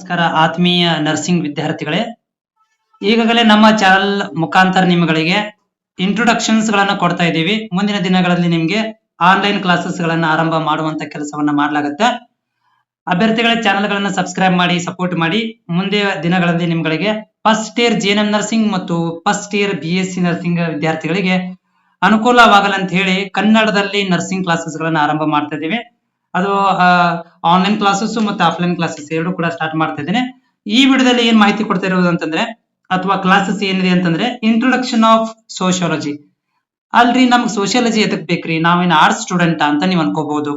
ನಮಸ್ಕಾರ ಆತ್ಮೀಯ ನರ್ಸಿಂಗ್ ವಿದ್ಯಾರ್ಥಿಗಳೇ. ಈಗಾಗಲೇ ನಮ್ಮ ಚಾನಲ್ ಮುಖಾಂತರ ನಿಮ್ಮಗಳಿಗೆ ಇಂಟ್ರೊಡಕ್ಷನ್ಸ್ ಗಳನ್ನ ಕೊಡ್ತಾ ಇದ್ದೀವಿ. ಮುಂದಿನ ದಿನಗಳಲ್ಲಿ ನಿಮ್ಗೆ ಆನ್ಲೈನ್ ಕ್ಲಾಸಸ್ ಗಳನ್ನ ಆರಂಭ ಮಾಡುವಂತ ಕೆಲಸವನ್ನ ಮಾಡಲಾಗುತ್ತೆ. ಅಭ್ಯರ್ಥಿಗಳ ಚಾನಲ್ ಗಳನ್ನ ಸಬ್ಸ್ಕ್ರೈಬ್ ಮಾಡಿ ಸಪೋರ್ಟ್ ಮಾಡಿ. ಮುಂದೆ ದಿನಗಳಲ್ಲಿ ನಿಮ್ಗಳಿಗೆ ಫಸ್ಟ್ ಇಯರ್ ಜಿಎನ್ಎಂ ನರ್ಸಿಂಗ್ ಮತ್ತು ಫಸ್ಟ್ ಇಯರ್ BSc ನರ್ಸಿಂಗ್ ವಿದ್ಯಾರ್ಥಿಗಳಿಗೆ ಅನುಕೂಲವಾಗಲ್ಲ ಅಂತ ಹೇಳಿ ಕನ್ನಡದಲ್ಲಿ ನರ್ಸಿಂಗ್ ಕ್ಲಾಸಸ್ ಗಳನ್ನ ಆರಂಭ ಮಾಡ್ತಾ ಇದ್ದೀವಿ. ಅದು ಆನ್ಲೈನ್ ಕ್ಲಾಸಸ್ ಮತ್ತು ಆಫ್ಲೈನ್ ಕ್ಲಾಸಸ್ ಎರಡು ಕೂಡ ಸ್ಟಾರ್ಟ್ ಮಾಡ್ತಾ ಇದ್ದೇನೆ. ಈ ವಿಡಿಯೋದಲ್ಲಿ ಏನ್ ಮಾಹಿತಿ ಕೊಡ್ತಾ ಇರೋದು ಅಂತಂದ್ರೆ ಅಥವಾ ಕ್ಲಾಸಸ್ ಏನಿದೆ ಅಂತಂದ್ರೆ ಇಂಟ್ರೊಡಕ್ಷನ್ ಆಫ್ ಸೋಶಿಯಾಲಜಿ. ಅಲ್ರಿ ನಮ್ಗೆ ಸೋಶಿಯಾಲಜಿ ಎದಕ್ ಬೇಕ್ರಿ, ನಾವೇನ್ ಆರ್ಟ್ಸ್ ಸ್ಟೂಡೆಂಟ್ ಅಂತ ನೀವ್ ಅನ್ಕೋಬಹುದು.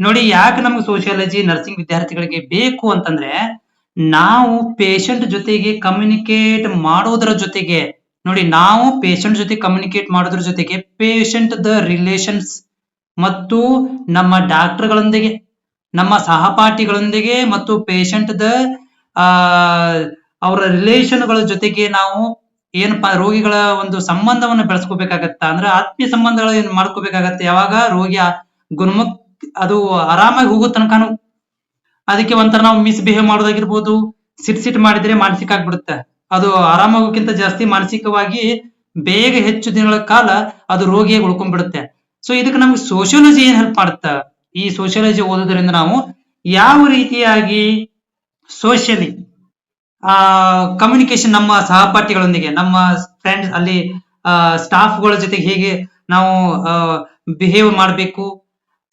ನೋಡಿ, ಯಾಕೆ ನಮ್ಗೆ ಸೋಶಿಯಾಲಜಿ ನರ್ಸಿಂಗ್ ವಿದ್ಯಾರ್ಥಿಗಳಿಗೆ ಬೇಕು ಅಂತಂದ್ರೆ ನಾವು ಪೇಷಂಟ್ ಜೊತೆಗೆ ಕಮ್ಯುನಿಕೇಟ್ ಮಾಡೋದ್ರ ಜೊತೆಗೆ ನೋಡಿ, ನಾವು ಪೇಷಂಟ್ ಜೊತೆ ಕಮ್ಯುನಿಕೇಟ್ ಮಾಡೋದ್ರ ಜೊತೆಗೆ ಪೇಷಂಟ್ ದ ರಿಲೇಷನ್ಸ್ ಮತ್ತು ನಮ್ಮ ಡಾಕ್ಟರ್ಗಳೊಂದಿಗೆ, ನಮ್ಮ ಸಹಪಾಠಿಗಳೊಂದಿಗೆ ಮತ್ತು ಪೇಷಂಟ್ ದ ಅವರ ರಿಲೇಷನ್ಗಳ ಜೊತೆಗೆ ನಾವು ಏನಪ್ಪಾ ರೋಗಿಗಳ ಒಂದು ಸಂಬಂಧವನ್ನು ಬೆಳೆಸ್ಕೋಬೇಕಾಗತ್ತ. ಅಂದ್ರೆ ಆತ್ಮೀಯ ಸಂಬಂಧಗಳು ಏನ್ ಮಾಡ್ಕೋಬೇಕಾಗತ್ತೆ. ಯಾವಾಗ ರೋಗಿ ಗುಣಮುಖ ಅದು ಆರಾಮಾಗಿ ಹೋಗೋ ತನಕನು. ಅದಕ್ಕೆ ಒಂಥರ ನಾವು ಮಿಸ್ಬಿಹೇವ್ ಮಾಡೋದಾಗಿರ್ಬೋದು, ಸಿಟ್ ಮಾಡಿದ್ರೆ ಮಾನಸಿಕ ಆಗ್ಬಿಡುತ್ತೆ. ಅದು ಆರಾಮಾಗೋಕ್ಕಿಂತ ಜಾಸ್ತಿ ಮಾನಸಿಕವಾಗಿ ಬೇಗ ಹೆಚ್ಚು ದಿನಗಳ ಕಾಲ ಅದು ರೋಗಿಯಾಗಿ ಉಳ್ಕೊಂಡ್ಬಿಡುತ್ತೆ. ಸೊ ಇದಕ್ಕೆ ನಮ್ಗೆ ಸೋಶಿಯಾಲಜಿ ಏನ್ ಹೆಲ್ಪ್ ಮಾಡುತ್ತೆ. ಈ ಸೋಶಿಯಾಲಜಿ ಓದೋದ್ರಿಂದ ನಾವು ಯಾವ ರೀತಿಯಾಗಿ ಸೋಷಿಯಲಿ ಕಮ್ಯುನಿಕೇಶನ್, ನಮ್ಮ ಸಹಪಾಠಿಗಳೊಂದಿಗೆ, ನಮ್ಮ ಫ್ರೆಂಡ್ಸ್, ಅಲ್ಲಿ ಸ್ಟಾಫ್ಗಳ ಜೊತೆಗೆ ಹೇಗೆ ನಾವು ಬಿಹೇವ್ ಮಾಡಬೇಕು,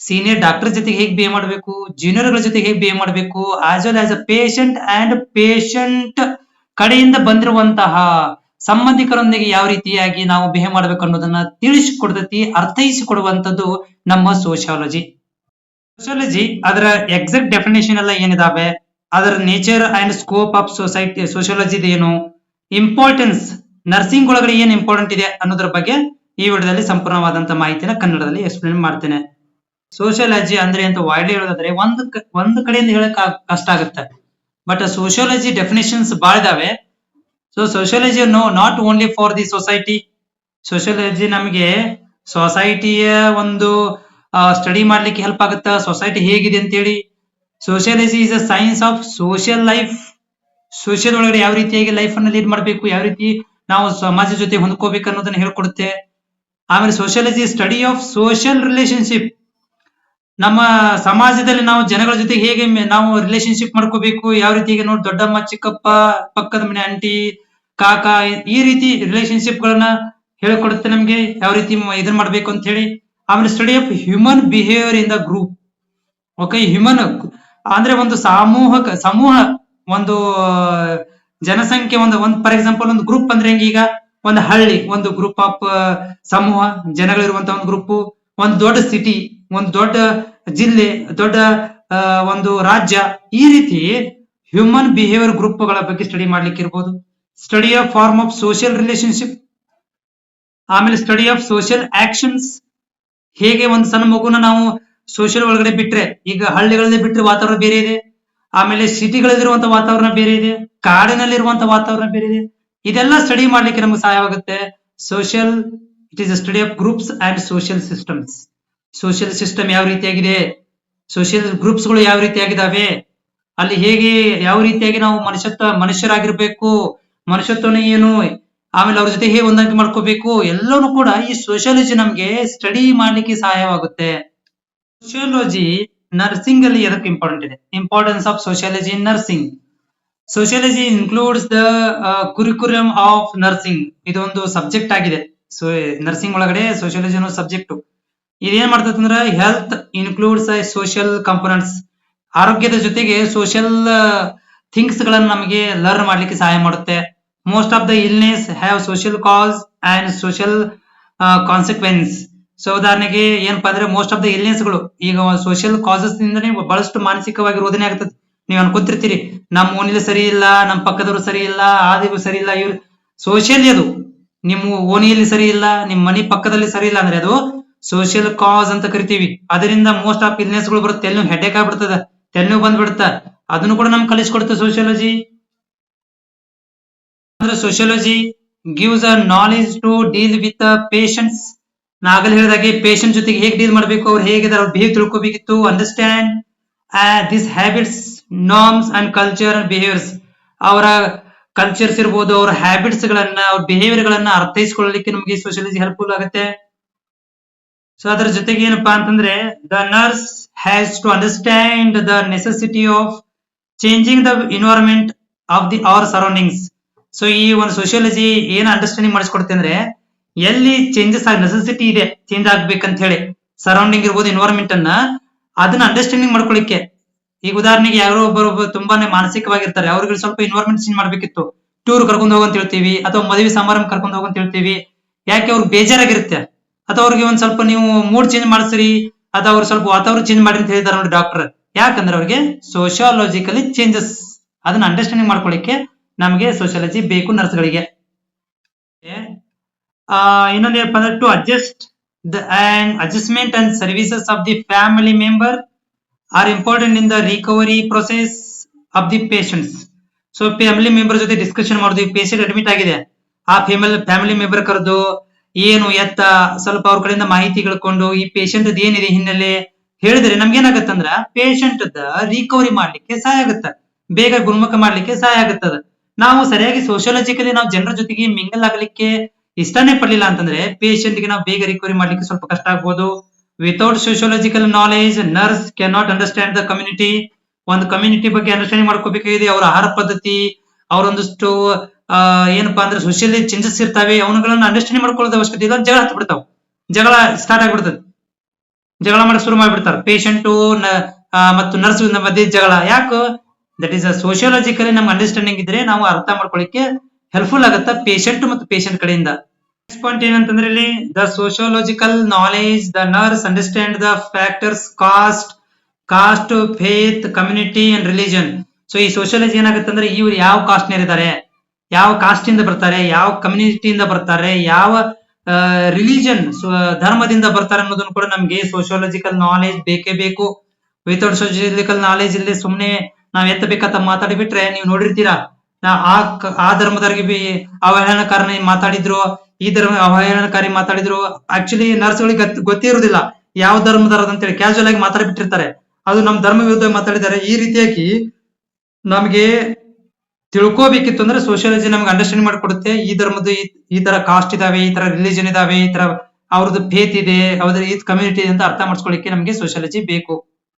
ಸೀನಿಯರ್ ಡಾಕ್ಟರ್ ಜೊತೆಗೆ ಹೇಗೆ ಬಿಹೇವ್ ಮಾಡಬೇಕು, ಜೂನಿಯರ್ಗಳ ಜೊತೆಗೆ ಹೇಗೆ ಬಿಹೇವ್ ಮಾಡಬೇಕು, as well as a patient and patient ಕಡೆಯಿಂದ ಬಂದಿರುವಂತಹ ಸಂಬಂಧಿಕರೊಂದಿಗೆ ಯಾವ ರೀತಿಯಾಗಿ ನಾವು ಬಿಹೇವ್ ಮಾಡ್ಬೇಕು ಅನ್ನೋದನ್ನ ತಿಳಿಸಿಕೊಡ್ತೈತಿ, ಅರ್ಥೈಸಿಕೊಡುವಂತದ್ದು ನಮ್ಮ ಸೋಶಿಯಾಲಜಿ. ಸೋಶಿಯಾಲಜಿ ಅದರ ಎಕ್ಸಾಕ್ಟ್ ಡೆಫಿನೇಷನ್ ಎಲ್ಲ ಏನಿದಾವೆ, ಅದರ nature and scope of sociology ಏನು, ಇಂಪಾರ್ಟೆನ್ಸ್ ನರ್ಸಿಂಗ್ ಒಳಗಡೆ ಏನ್ ಇಂಪಾರ್ಟೆಂಟ್ ಇದೆ ಅನ್ನೋದ್ರ ಬಗ್ಗೆ ಈ ವಿಡಿಯೋದಲ್ಲಿ ಸಂಪೂರ್ಣವಾದಂತ ಮಾಹಿತಿನ ಕನ್ನಡದಲ್ಲಿ ಎಕ್ಸ್ಪ್ಲೇನ್ ಮಾಡ್ತೇನೆ. ಸೋಶಿಯಾಲಜಿ ಅಂದ್ರೆ ಅಂತ ವೈಡ್ಲಿ ಹೇಳೋದಾದ್ರೆ ಒಂದು ಕಡೆಯಿಂದ ಹೇಳಕ್ ಕಷ್ಟ ಆಗುತ್ತೆ. ಬಟ್ ಸೋಶಿಯಾಲಜಿ ಡೆಫಿನೇಷನ್ಸ್ ಬಾಳ ಇದಾವೆ. So sociology not only for the society. Sociology ನಮಗೆ ಸೊಸೈಟಿಯ ಒಂದು ಸ್ಟಡಿ ಮಾಡ್ಲಿಕ್ಕೆ ಹೆಲ್ಪ್ ಆಗುತ್ತೆ. ಸೊಸೈಟಿ ಹೇಗಿದೆ ಅಂತೇಳಿ. Sociology is a science of social life. Social ಒಳಗಡೆ ಯಾವ ರೀತಿಯಾಗಿ ಲೈಫ್ ಅನ್ನ ಲೀಡ್ ಮಾಡಬೇಕು, ಯಾವ ರೀತಿ ನಾವು ಸಮಾಜ ಜೊತೆ ಹೊಂದ್ಕೋಬೇಕು ಅನ್ನೋದನ್ನ ಹೇಳ್ಕೊಡುತ್ತೆ. ಆಮೇಲೆ sociology study of social relationship. ನಮ್ಮ ಸಮಾಜದಲ್ಲಿ ನಾವು ಜನಗಳ ಜೊತೆ ಹೇಗೆ ನಾವು ರಿಲೇಶನ್ಶಿಪ್ ಮಾಡ್ಕೋಬೇಕು, ಯಾವ ರೀತಿಯಾಗಿ ನೋಡಿ ದೊಡ್ಡಮ್ಮ, ಚಿಕ್ಕಪ್ಪ, ಪಕ್ಕದ ಮನೆ ಆಂಟಿ, ಕಾಕ, ಈ ರೀತಿ ರಿಲೇಶನ್ಶಿಪ್ ಗಳನ್ನ ಹೇಳ್ಕೊಡುತ್ತೆ ನಮ್ಗೆ, ಯಾವ ರೀತಿ ಇದನ್ನ ಮಾಡ್ಬೇಕು ಅಂತ ಹೇಳಿ. ಆಮೇಲೆ study of human behaviour in the group. Okay, human ಅಂದ್ರೆ ಒಂದು ಸಮೂಹ ಒಂದು ಜನಸಂಖ್ಯೆ, ಒಂದು ಫಾರ್ ಎಕ್ಸಾಂಪಲ್ ಒಂದು ಗ್ರೂಪ್ ಅಂದ್ರೆ ಹೆಂಗ, ಈಗ ಒಂದು ಹಳ್ಳಿ, ಒಂದು ಗ್ರೂಪ್ ಆಫ್ ಸಮೂಹ ಜನಗಳಿರುವಂತ ಒಂದು ಗ್ರೂಪ್, ಒಂದು ದೊಡ್ಡ ಸಿಟಿ, ಒಂದು ದೊಡ್ಡ ಜಿಲ್ಲೆ, ದೊಡ್ಡ ಒಂದು ರಾಜ್ಯ, ಈ ರೀತಿ ಹ್ಯೂಮನ್ ಬಿಹೇವಿಯರ್ ಗ್ರೂಪ್ ಗಳ ಬಗ್ಗೆ ಸ್ಟಡಿ ಮಾಡ್ಲಿಕ್ಕೆ ಇರ್ಬೋದು. Study of form of social relationship. ಆಮೇಲೆ ಸ್ಟಡಿ ಆಫ್ ಸೋಷಿಯಲ್ ಆಕ್ಷನ್ಸ್. ಹೇಗೆ ಒಂದು ಸಣ್ಣ ಮಗುನ ನಾವು ಸೋಷಿಯಲ್ ಒಳಗಡೆ ಬಿಟ್ರೆ, ಈಗ ಹಳ್ಳಿಗಳಲ್ಲಿ ಬಿಟ್ರೆ ವಾತಾವರಣ ಬೇರೆ ಇದೆ, ಆಮೇಲೆ ಸಿಟಿಗಳಲ್ಲಿರುವಂತ ವಾತಾವರಣ ಬೇರೆ ಇದೆ, ಕಾಡಿನಲ್ಲಿರುವಂತ ವಾತಾವರಣ ಬೇರೆ ಇದೆ. ಇದೆಲ್ಲ ಸ್ಟಡಿ ಮಾಡ್ಲಿಕ್ಕೆ ನಮ್ಗೆ ಸಹಾಯವಾಗುತ್ತೆ. Social, it is a study of groups and social systems. Social system ಯಾವ ರೀತಿಯಾಗಿದೆ, ಸೋಷಿಯಲ್ ಗ್ರೂಪ್ಸ್ ಗಳು ಯಾವ ರೀತಿಯಾಗಿದ್ದಾವೆ, ಅಲ್ಲಿ ಹೇಗೆ ಯಾವ ರೀತಿಯಾಗಿ ನಾವು ಮನುಷ್ಯರಾಗಿರ್ಬೇಕು, ಮನುಷ್ಯತ್ವನ ಏನು, ಆಮೇಲೆ ಅವ್ರ ಜೊತೆ ಹೇಗೆ ಹೊಂದಾಣಿಕೆ ಮಾಡ್ಕೋಬೇಕು, ಎಲ್ಲವೂ ಕೂಡ ಈ ಸೋಶಿಯಾಲಜಿ ನಮ್ಗೆ ಸ್ಟಡಿ ಮಾಡ್ಲಿಕ್ಕೆ ಸಹಾಯವಾಗುತ್ತೆ. ಸೋಶಿಯಾಲಜಿ ನರ್ಸಿಂಗ್ ಅಲ್ಲಿ ಎದಕ್ಕೆ ಇಂಪಾರ್ಟೆಂಟ್ ಇದೆ, importance of sociology in nursing. Sociology includes the curriculum of nursing. ಇದೊಂದು ಸಬ್ಜೆಕ್ಟ್ ಆಗಿದೆ. ಸೊ ನರ್ಸಿಂಗ್ ಒಳಗಡೆ ಸೋಶಿಯಾಲಜಿ ಅನ್ನೋ ಸಬ್ಜೆಕ್ಟ್ ಇದೇನ್ ಮಾಡ್ತದೆ ಅಂದ್ರೆ ಹೆಲ್ತ್ ಇನ್ಕ್ಲೂಡ್ಸ್ ಸೋಷಿಯಲ್ ಕಂಪೋನೆಂಟ್ಸ್. ಆರೋಗ್ಯದ ಜೊತೆಗೆ ಸೋಷಿಯಲ್ ಥಿಂಗ್ಸ್ ಗಳನ್ನ ನಮಗೆ ಲರ್ನ್ ಮಾಡ್ಲಿಕ್ಕೆ ಸಹಾಯ ಮಾಡುತ್ತೆ. Most of the illness have social cause and social consequence. So ಉದಾಹರಣೆಗೆ ಏನಪ್ಪಾ ಅಂದ್ರೆ ಮೋಸ್ಟ್ ಆಫ್ ದ ಇಲ್ನೆಸ್ ಗಳು ಈಗ ಸೋಷಿಯಲ್ ಕಾಸಸ್ ನಿಂದನೇ ಬಹಳಷ್ಟು ಮಾನಸಿಕವಾಗಿ ರೋಧನೆ ಆಗ್ತದೆ. ನೀವ್ ಅನ್ಕೊಂತಿರ್ತೀರಿ, ನಮ್ಮ ಓಣಿಲಿ ಸರಿ ಇಲ್ಲ, ನಮ್ಮ ಪಕ್ಕದವರು ಸರಿ ಇಲ್ಲ, ಆದಿಗೂ ಸರಿ ಇಲ್ಲ, ಇವ್ರು ಸೋಷಿಯಲಿ, ಅದು ನಿಮ್ಮ ಓಣಿಯಲ್ಲಿ ಸರಿ ಇಲ್ಲ, ನಿಮ್ ಮನಿ ಪಕ್ಕದಲ್ಲಿ ಸರಿ ಇಲ್ಲ ಅಂದ್ರೆ ಅದು ಸೋಷಿಯಲ್ ಕಾಸ್ ಅಂತ ಕರಿತೀವಿ. ಅದರಿಂದ ಮೋಸ್ಟ್ ಆಫ್ ಇಲ್ನೆಸ್ ಗಳು ಬರುತ್ತೆ. ತೆಲ್ಲು ಹೆಡ್ಡೇಕ್ ಆಗ್ಬಿಡ್ತದ, ತೆಲ್ಲು ಬಂದ್ಬಿಡುತ್ತ. ಅದನ್ನು ಕೂಡ ನಮ್ಗೆ ಕಲಿಸ್ಕೊಡುತ್ತೆ ಸೋಶಿಯಾಲಜಿ. ಅಂದ್ರೆ sociology gives a knowledge to deal with patients. ನಾಗಲ್ ಹೇಳಿದಾಗೆ ಪೇಷಂಟ್ ಜೊತೆಗೆ ಹೇಗೆ ಡೀಲ್ ಮಾಡಬೇಕು, ಅವ್ರು ಹೇಗಿದ್ದಾರೆ, ಅವ್ರ ಬಿಹೇವ್ ತಿಳ್ಕೋಬೇಕಿತ್ತು. Understand this habits norms and culture and behaviours, ಅವರ ಕಲ್ಚರ್ಸ್ ಇರ್ಬೋದು, ಅವರ ಹ್ಯಾಬಿಟ್ಸ್ ಗಳನ್ನ, ಅವ್ರ ಬಿಹೇವಿಯರ್ ಗಳನ್ನ ಅರ್ಥೈಸ್ಕೊಳ್ಳಲಿಕ್ಕೆ ನಮಗೆ ಸೋಷಿಯಾಲಜಿ ಹೆಲ್ಪ್ಫುಲ್ ಆಗುತ್ತೆ. ಸೊ ಅದರ ಜೊತೆಗೆ ಏನಪ್ಪಾ ಅಂತಂದ್ರೆ, the nurse has to understand the necessity of changing the environment of the our surroundings. So ಈ ಒಂದು ಸೋಷಿಯಾಲಜಿ ಏನ್ ಅಂಡರ್ಸ್ಟ್ಯಾಂಡಿಂಗ್ ಮಾಡಿಸ್ಕೊಡುತ್ತೆ ಅಂದ್ರೆ, ಎಲ್ಲಿ ಚೇಂಜಸ್ ಆಗಿ ನೆಸೆಸಿಟಿ ಇದೆ ಚೇಂಜ್ ಆಗ್ಬೇಕಂತ ಹೇಳಿ, ಸರೌಂಡಿಂಗ್ ಇರ್ಬೋದು, ಎನ್ವೈರನ್ಮೆಂಟ್ ಅನ್ನ ಅದನ್ನ ಅಂಡರ್ಸ್ಟ್ಯಾಂಡಿಂಗ್ ಮಾಡ್ಕೊಳ್ಳಿಕ್ಕೆ. ಈಗ ಉದಾಹರಣೆಗೆ ಯಾರೋ ಒಬ್ಬರು ತುಂಬಾನೇ ಮಾನಸಿಕವಾಗಿರ್ತಾರೆ, ಅವ್ರಿಗೆ ಸ್ವಲ್ಪ ಎನ್ವೈರನ್ಮೆಂಟ್ ಚೇಂಜ್ ಮಾಡ್ಬೇಕಿತ್ತು, ಟೂರ್ ಕರ್ಕೊಂಡು ಹೋಗಂತ ಹೇಳ್ತೀವಿ, ಅಥವಾ ಮದುವೆ ಸಮಾರಂಭ ಕರ್ಕೊಂಡು ಹೋಗಂತ ಹೇಳ್ತೀವಿ. ಯಾಕೆ ಅವ್ರಿಗೆ ಬೇಜಾರಾಗಿರುತ್ತೆ, ಅಥವಾ ಅವ್ರಿಗೆ ಒಂದ್ ಸ್ವಲ್ಪ ನೀವು ಮೂಡ್ ಚೇಂಜ್ ಮಾಡಿಸ್ರಿ, ಅಥವಾ ಅವ್ರು ಸ್ವಲ್ಪ ವಾತಾವರಣ ಚೇಂಜ್ ಮಾಡಿ ಅಂತ ಹೇಳಿದಾರೆ ನೋಡಿ ಡಾಕ್ಟರ್. ಯಾಕಂದ್ರೆ ಅವ್ರಿಗೆ ಸೋಶಿಯಾಲಜಿಕಲಿ ಚೇಂಜಸ್ ಅದನ್ನ ಅಂಡರ್ಸ್ಟ್ಯಾಂಡಿಂಗ್ ಮಾಡ್ಕೊಳ್ಳಿಕ್ಕೆ ನಮಗೆ ಸೋಷಿಯಾಲಜಿ ಬೇಕು ನರ್ಸ್ಗಳಿಗೆ. ಇನ್ನೊಂದು ಏನಪ್ಪಾ ಅಂದ್ರೆ, to adjust the and adjustment and services of the family member are important in the recovery process of the patients. So family member ಜೊತೆ ಡಿಸ್ಕಷನ್ ಮಾಡೋದು, ಈ ಪೇಷಂಟ್ ಅಡ್ಮಿಟ್ ಆಗಿದೆ, ಆ ಫ್ಯಾಮಿಲಿ ಮೆಂಬರ್ ಕರೆದು ಏನು ಎತ್ತ ಸ್ವಲ್ಪ ಅವ್ರ ಕಡೆಯಿಂದ ಮಾಹಿತಿ ತಿಳ್ಕೊಂಡು, ಈ ಪೇಷಂಟ್ ಏನಿದೆ ಹಿನ್ನೆಲೆ ಹೇಳಿದ್ರೆ ನಮ್ಗೆ ಏನಾಗತ್ತಂದ್ರ ಪೇಷಂಟ್ ರಿಕವರಿ ಮಾಡ್ಲಿಕ್ಕೆ ಸಹಾಯ ಆಗುತ್ತೆ, ಬೇಗ ಗುಣಮುಖ ಮಾಡ್ಲಿಕ್ಕೆ ಸಹಾಯ ಆಗುತ್ತದ. ನಾವು ಸರಿಯಾಗಿ ಸೋಷಿಯಾಲಜಿಕಲಿ ನಾವು ಜನರ ಜೊತೆಗೆ ಮಿಂಗಲ್ ಆಗ್ಲಿಕ್ಕೆ ಇಷ್ಟನೇ ಪಡ್ಲಿಲ್ಲ ಅಂತಂದ್ರೆ ಪೇಷಂಟ್ ಗೆ ನಾವು ಬೇಗ ರಿಕವರಿ ಮಾಡ್ಲಿಕ್ಕೆ ಸ್ವಲ್ಪ ಕಷ್ಟ ಆಗ್ಬೋದು. Without sociological knowledge nurse can not understand the community. ಒಂದು ಕಮ್ಯುನಿಟಿ ಬಗ್ಗೆ ಅಂಡರ್ಸ್ಟ್ಯಾಂಡಿಂಗ್ ಮಾಡ್ಕೋಬೇಕಾಗಿದೆ, ಅವರ ಆಹಾರ ಪದ್ಧತಿ, ಅವರೊಂದಷ್ಟು ಏನಪ್ಪಾ ಅಂದ್ರೆ ಸೋಷಿಯಲಿ ಚೇಂಜಸ್ ಇರ್ತಾವೆ, ಅವನುಗಳನ್ನ ಅಂಡರ್ಸ್ಟ್ಯಾಂಡಿಂಗ್ ಮಾಡ್ಕೊಳ್ಳೋದು ಅವಶ್ಯಕತೆ ಇಲ್ಲ. ಜಗಳ ಹತ್ತು ಬಿಡ್ತಾವ, ಜಗಳ ಸ್ಟಾರ್ಟ್ ಆಗ್ಬಿಡ್ತದೆ, ಜಗಳ ಮಾಡಿ ಶುರು ಮಾಡ್ಬಿಡ್ತಾರೆ ಪೇಷಂಟ್ ಮತ್ತು ನರ್ಸ್ ಮಧ್ಯೆ ಜಗಳ. ಯಾಕೆ? ದಟ್ ಈಸ್ ಅ ಸೋಷಿಯಾಲಜಿಕಲಿ ನಮ್ಗೆ ಅಂಡರ್ಸ್ಟ್ಯಾಂಡಿಂಗ್ ಇದ್ರೆ ನಾವು ಅರ್ಥ ಮಾಡ್ಕೊಳ್ಳಿಕ್ಕೆ ಹೆಲ್ಪ್ಫುಲ್ ಆಗುತ್ತೆ ಪೇಷಂಟ್ ಮತ್ತು ಪೇಷಂಟ್ ಕಡೆಯಿಂದ. ನೆಕ್ಸ್ಟ್ ಪಾಯಿಂಟ್ ಏನಂತಂದ್ರೆ, ಇಲ್ಲಿ the sociological knowledge the nurse understand the factors cost, faith, community and religion. So ಈ ಸೋಷಿಯಾಲಜಿ ಏನಾಗುತ್ತೆ ಅಂದ್ರೆ, ಇವ್ರು ಯಾವ ಕಾಸ್ಟ್ ಇದ್ದಾರೆ, ಯಾವ ಕಾಸ್ಟ್ ಇಂದ ಬರ್ತಾರೆ, ಯಾವ ಕಮ್ಯುನಿಟಿಯಿಂದ ಬರ್ತಾರೆ, ಯಾವ ರಿಲಿಜನ್ ಧರ್ಮದಿಂದ ಬರ್ತಾರೆ ಅನ್ನೋದನ್ನು ಕೂಡ ನಮ್ಗೆ ಸೋಷಿಯಾಲಜಿಕಲ್ ನಾಲೆಜ್ ಬೇಕೇ ಬೇಕು. ವಿತೌಟ್ ಸೋಷಿಯಾಲಜಿಕಲ್ ನಾಲೆಜ್ ಇಲ್ಲಿ ಸುಮ್ನೆ ನಾವ್ ಎತ್ತಬೇಕಂತ ಮಾತಾಡಿಬಿಟ್ರೆ, ನೀವು ನೋಡಿರ್ತೀರಾ, ಆ ಧರ್ಮದವರಿಗೆ ಅವಹೇಳನಕಾರನ ಮಾತಾಡಿದ್ರು, ಈ ಧರ್ಮ ಅವಹೇಳನಕಾರಿ ಮಾತಾಡಿದ್ರು. ಆಕ್ಚುಲಿ ನರ್ಸ್ಗಳಿಗೆ ಗೊತ್ತೇ ಇರುವುದಿಲ್ಲ ಯಾವ ಧರ್ಮದವ್ರದ್ದು ಅಂತೇಳಿ, ಕ್ಯಾಶುವಲ್ ಆಗಿ ಮಾತಾಡಿಬಿಟ್ಟಿರ್ತಾರೆ, ಅದು ನಮ್ ಧರ್ಮ ವಿರುದ್ಧ ಮಾತಾಡಿದ್ದಾರೆ. ಈ ರೀತಿಯಾಗಿ ನಮ್ಗೆ ತಿಳ್ಕೋಬೇಕಿತ್ತು ಅಂದ್ರೆ ಸೋಷಿಯಾಲಜಿ ನಮ್ಗೆ ಅಂಡರ್ಸ್ಟ್ಯಾಂಡ್ ಮಾಡಿಕೊಡುತ್ತೆ. ಈ ಧರ್ಮದ ಈ ತರ ಕಾಸ್ಟ್ ಇದಾವೆ, ಈ ತರ ರಿಲಿಜನ್ ಇದಾವೆ, ಈ ತರ ಅವ್ರದ್ದು ಫೇತ್ ಇದೆ, ಅವ್ರದ್ದು ಈ ಕಮ್ಯುನಿಟಿ ಅಂತ ಅರ್ಥ ಮಾಡಿಸ್ಕೊಳ್ಳಿಕ್ಕೆ ನಮ್ಗೆ ಸೋಷಿಯಾಲಜಿ ಬೇಕು.